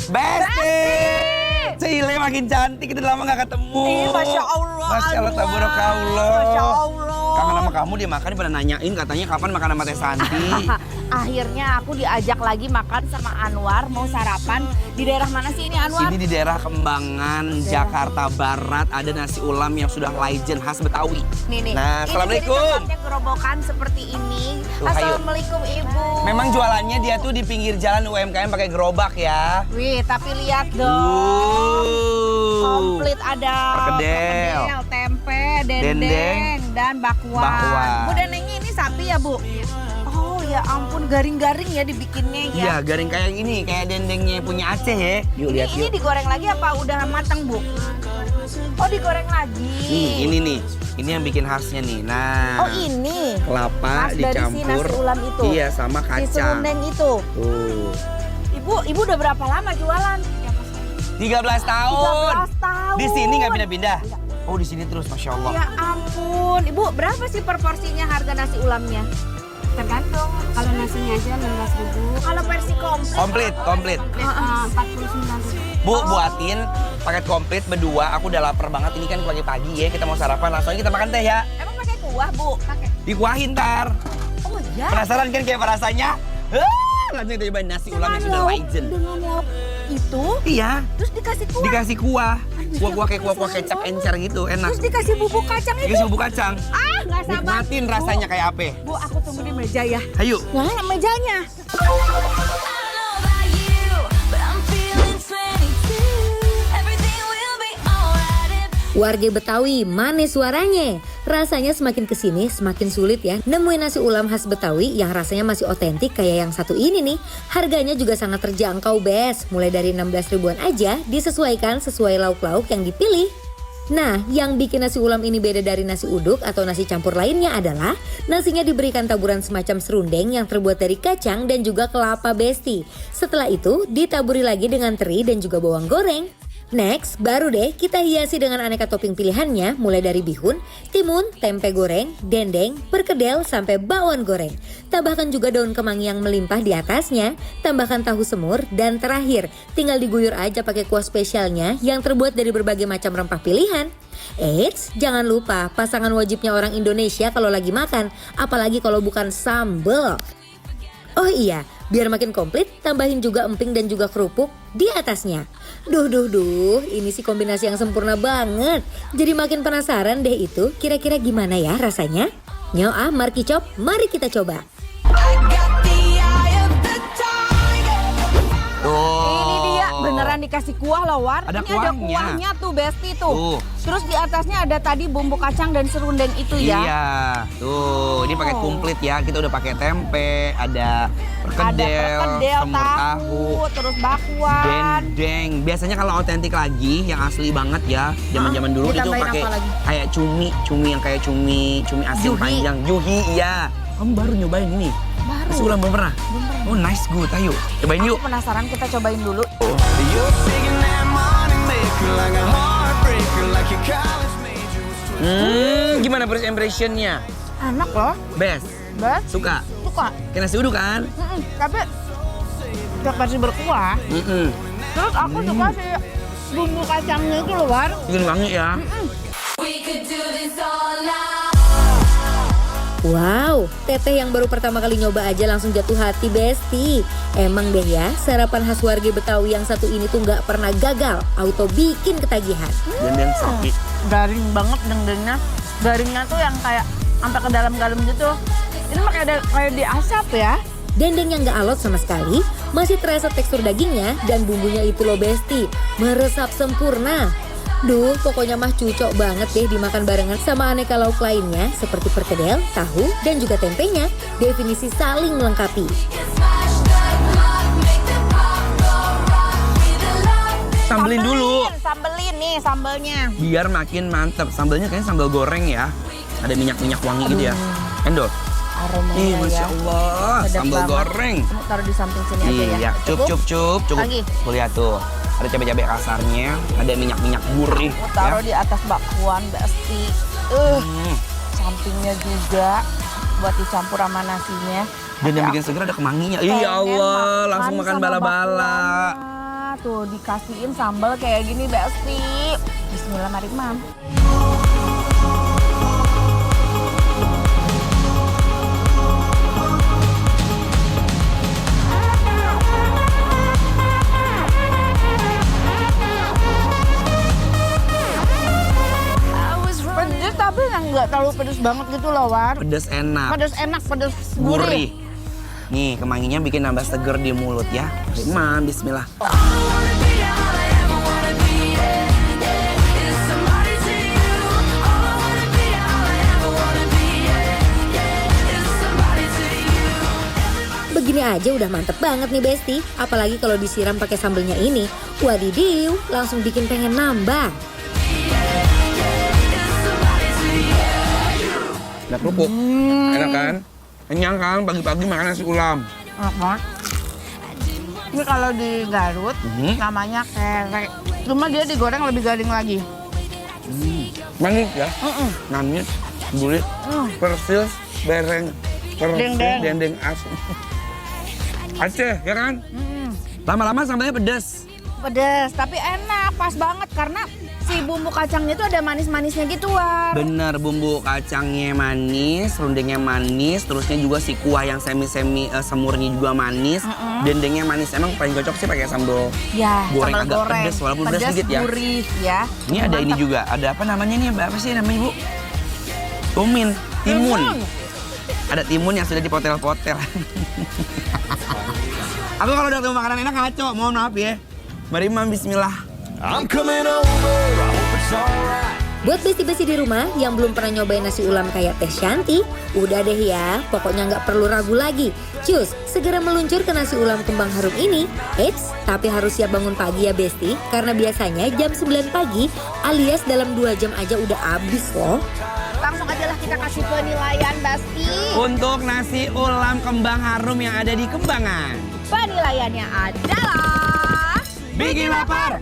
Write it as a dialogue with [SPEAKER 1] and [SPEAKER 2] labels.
[SPEAKER 1] Besti! Cile makin cantik, kita lama gak ketemu.
[SPEAKER 2] Masya Allah.
[SPEAKER 1] Masya Allah, tabarakallah.
[SPEAKER 2] Masya Allah.
[SPEAKER 1] Kangen sama kamu, dia makan pada nanyain katanya kapan makan sama Teh Santi.
[SPEAKER 2] Akhirnya aku diajak lagi makan sama Anwar, mau sarapan. Di daerah mana sih ini Anwar?
[SPEAKER 1] Ini di daerah Kembangan, Jakarta Barat, ada nasi ulam yang sudah legend khas Betawi.
[SPEAKER 2] Nih.
[SPEAKER 1] Nah,
[SPEAKER 2] ini
[SPEAKER 1] Assalamualaikum.
[SPEAKER 2] jadi tempatnya gerobokan seperti ini.
[SPEAKER 1] Tuh, ayo.
[SPEAKER 2] Assalamualaikum Ibu.
[SPEAKER 1] Memang jualannya dia tuh di pinggir jalan UMKM pakai gerobak ya.
[SPEAKER 2] Wih, tapi lihat dong. Komplit ada
[SPEAKER 1] Perkedel,
[SPEAKER 2] tempe,
[SPEAKER 1] dendeng,
[SPEAKER 2] dendeng, dan bakwan.
[SPEAKER 1] bakwan.
[SPEAKER 2] Bu, dendengnya ini sapi ya, Bu? Oh, ya ampun, garing-garing ya dibikinnya ya.
[SPEAKER 1] Iya, garing kayak ini, kayak dendengnya punya Aceh ya. Yuk lihat
[SPEAKER 2] Ini
[SPEAKER 1] yuk.
[SPEAKER 2] digoreng lagi apa udah matang, Bu? Oh, digoreng lagi.
[SPEAKER 1] Nih, ini nih. Ini yang bikin khasnya nih. Nah.
[SPEAKER 2] Oh, ini.
[SPEAKER 1] Kelapa
[SPEAKER 2] Khas dari si
[SPEAKER 1] dicampur.
[SPEAKER 2] nasi ulam itu.
[SPEAKER 1] Iya, sama
[SPEAKER 2] Si
[SPEAKER 1] kacang.
[SPEAKER 2] serundeng itu.
[SPEAKER 1] Tuh.
[SPEAKER 2] Ibu udah berapa lama jualan?
[SPEAKER 1] 13 tahun.
[SPEAKER 2] 13 tahun.
[SPEAKER 1] Di sini nggak pindah-pindah. Oh, di sini terus, Masya Allah.
[SPEAKER 2] Ya ampun. Ibu, berapa sih per porsinya harga nasi ulamnya?
[SPEAKER 3] Tergantung, kalau nasinya aja 16.000.
[SPEAKER 2] Kalau versi komplit?
[SPEAKER 1] Komplit.
[SPEAKER 3] 49.000.
[SPEAKER 1] Bu, buatin paket komplit berdua. Aku udah lapar banget. Ini kan pagi-pagi ya. Kita mau sarapan. Langsung aja kita makan teh ya.
[SPEAKER 2] Emang pakai kuah, Bu? Pakai.
[SPEAKER 1] Dikuahin ntar.
[SPEAKER 2] Oh iya.
[SPEAKER 1] Penasaran kan kayak apa rasanya? Langsung kita cobain nasi ulam yang sudah legend.
[SPEAKER 2] Dengan lauk itu,
[SPEAKER 1] Iya,
[SPEAKER 2] terus dikasih kuah.
[SPEAKER 1] dikasih kuah. Kuah-kuah kayak kuah-kuah kecap encer gitu, enak.
[SPEAKER 2] Terus dikasih bubuk kacang itu.
[SPEAKER 1] Dikasih bubuk kacang.
[SPEAKER 2] Ah, nggak sabar.
[SPEAKER 1] Nikmatin rasanya kayak apa.
[SPEAKER 2] Bu, aku tunggu di meja ya.
[SPEAKER 1] Ayo.
[SPEAKER 2] Nah, mejanya.
[SPEAKER 4] Warga Betawi, mana suaranya? Rasanya semakin kesini semakin sulit ya nemuin nasi ulam khas Betawi yang rasanya masih otentik kayak yang satu ini nih. Harganya juga sangat terjangkau bes, mulai dari 16 ribuan aja disesuaikan sesuai lauk-lauk yang dipilih. Nah, yang bikin nasi ulam ini beda dari nasi uduk atau nasi campur lainnya adalah nasinya diberikan taburan semacam serundeng yang terbuat dari kacang dan juga kelapa besti. Setelah itu ditaburi lagi dengan teri dan juga bawang goreng. Next, baru deh kita hiasi dengan aneka topping pilihannya mulai dari bihun, timun, tempe goreng, dendeng, perkedel, sampai bakwan goreng. Tambahkan juga daun kemangi yang melimpah di atasnya, tambahkan tahu semur, dan terakhir tinggal diguyur aja pakai kuah spesialnya yang terbuat dari berbagai macam rempah pilihan. Eits, jangan lupa pasangan wajibnya orang Indonesia kalau lagi makan, apalagi kalau bukan sambal. Oh iya, biar makin komplit, tambahin juga emping dan juga kerupuk di atasnya. Duh, ini sih kombinasi yang sempurna banget. Jadi makin penasaran deh itu, kira-kira gimana ya rasanya? Nyo Marki Chop, mari kita coba.
[SPEAKER 2] Ini dia beneran dikasih kuah loh, War.
[SPEAKER 1] Ada
[SPEAKER 2] Ini ada
[SPEAKER 1] kuahnya.
[SPEAKER 2] kuahnya tuh, Besti tuh.
[SPEAKER 1] Tuh.
[SPEAKER 2] Terus di atasnya ada tadi bumbu kacang dan serundeng itu ya.
[SPEAKER 1] Iya, tuh. Ini paket komplit ya. Kita udah pakai tempe, ada perkedel, semur tahu,
[SPEAKER 2] terus bakwan.
[SPEAKER 1] dendeng. Biasanya kalau otentik lagi, yang asli banget ya, zaman-zaman dulu itu
[SPEAKER 2] ditambahin
[SPEAKER 1] pakai
[SPEAKER 2] apa lagi?
[SPEAKER 1] kayak cumi yang kayak cumi asin
[SPEAKER 2] Juhi.
[SPEAKER 1] panjang, juhi, iya. Kamu baru nyobain ini?
[SPEAKER 2] Baru.
[SPEAKER 1] Nasi ulam belum pernah? Oh, nice, good. Ayo, cobain yuk.
[SPEAKER 2] Aku penasaran, kita cobain dulu.
[SPEAKER 1] Gimana first impression-nya?
[SPEAKER 2] Enak loh.
[SPEAKER 1] Best?
[SPEAKER 2] Best.
[SPEAKER 1] Suka?
[SPEAKER 2] Suka.
[SPEAKER 1] Kayak nasi uduk kan?
[SPEAKER 2] Tapi setiap versi berkuah. Terus aku suka si bumbu kacangnya itu loh, War.
[SPEAKER 1] Bikin wangi ya.
[SPEAKER 4] Wow, teteh yang baru pertama kali nyoba aja langsung jatuh hati Besti. Emang deh ya, sarapan khas warga Betawi yang satu ini tuh nggak pernah gagal, auto bikin ketagihan.
[SPEAKER 1] Dendeng sapi.
[SPEAKER 2] Garing banget dendengnya. Garingnya tuh yang kayak sampai ke dalam-dalam gitu. Ini mah kayak diasap ya.
[SPEAKER 4] Dendeng yang nggak alot sama sekali, masih terasa tekstur dagingnya dan bumbunya itu loh Besti, meresap sempurna. Duh, pokoknya mah cocok banget deh dimakan barengan sama aneka lauk lainnya seperti perkedel, tahu, dan juga tempenya. Definisi saling melengkapi.
[SPEAKER 1] Sambelin dulu.
[SPEAKER 2] Sambelin nih sambalnya.
[SPEAKER 1] Biar makin mantep. Sambelnya kayaknya sambal goreng ya. Ada minyak-minyak wangi gitu ya. Endol.
[SPEAKER 2] Aromanya
[SPEAKER 1] Ih, Masya
[SPEAKER 2] ya.
[SPEAKER 1] Allah.
[SPEAKER 2] Sedap
[SPEAKER 1] Sambal
[SPEAKER 2] banget.
[SPEAKER 1] goreng.
[SPEAKER 2] Kamu taruh di samping sini aja ya.
[SPEAKER 1] Iya, cukup.
[SPEAKER 2] Lagi.
[SPEAKER 1] Tuh, lihat tuh. Ada cabai-cabai kasarnya, ada minyak-minyak gurih.
[SPEAKER 2] Aku taruh
[SPEAKER 1] ya.
[SPEAKER 2] di atas bakwan, Besti. Sampingnya juga buat dicampur sama nasinya.
[SPEAKER 1] Dan yang bikin seger ada kemanginya. Iya Allah, langsung makan bala-bala.
[SPEAKER 2] Tuh dikasihin sambal kayak gini Besti. Bismillah, mari Mam. Pedes tapi yang nggak terlalu pedes banget gitu loh, War.
[SPEAKER 1] Pedes enak.
[SPEAKER 2] Pedes enak, pedes gurih.
[SPEAKER 1] Gurih. Nih, kemanginya bikin nambah seger di mulut ya. Mam, bismillah.
[SPEAKER 4] Begini aja udah mantep banget nih Besti. Apalagi kalau disiram pakai sambelnya ini. Wadidiw, langsung bikin pengen nambah.
[SPEAKER 1] Ada kerupuk. Enak kan? Kenyang kan pagi-pagi makan nasi ulam.
[SPEAKER 2] Enak banget. Ini kalau di Garut namanya kerek. Cuma dia digoreng lebih garing lagi.
[SPEAKER 1] Manis ya? Manis, gurih, persis, bereng, persis, dendeng asin. Aceh, ya kan? Lama-lama sambalnya pedas.
[SPEAKER 2] Pedes, tapi enak, pas banget karena si bumbu kacangnya itu ada manis-manisnya gitu, War.
[SPEAKER 1] Bener, bumbu kacangnya manis, rundengnya manis, terusnya juga si kuah yang semi-semi semurnya juga manis, dendengnya manis. Emang paling cocok sih pakai sambal
[SPEAKER 2] Ya,
[SPEAKER 1] goreng
[SPEAKER 2] sambal
[SPEAKER 1] agak
[SPEAKER 2] goreng.
[SPEAKER 1] pedes, walaupun pedas sedikit ya.
[SPEAKER 2] Gurih ya.
[SPEAKER 1] Ini ada ini juga, ada apa namanya nih, apa sih namanya Bu? Timun. Ada timun yang sudah dipotel-potel. Aku kalau udah ketemu makanan enak ngaco, mohon maaf ya. Mari Mam, bismillah.
[SPEAKER 4] Buat besti-besti di rumah yang belum pernah nyobain nasi ulam kayak Teh Shanti, udah deh ya, pokoknya nggak perlu ragu lagi. Cus, segera meluncur ke nasi ulam kembang harum ini. Eits, tapi harus siap bangun pagi ya Besti, karena biasanya jam 9 pagi alias dalam 2 jam aja udah habis loh.
[SPEAKER 2] Langsung aja lah kita kasih penilaian, Basti.
[SPEAKER 1] Untuk nasi ulam kembang harum yang ada di Kembangan.
[SPEAKER 2] Penilaiannya adalah
[SPEAKER 1] Bikin lapar,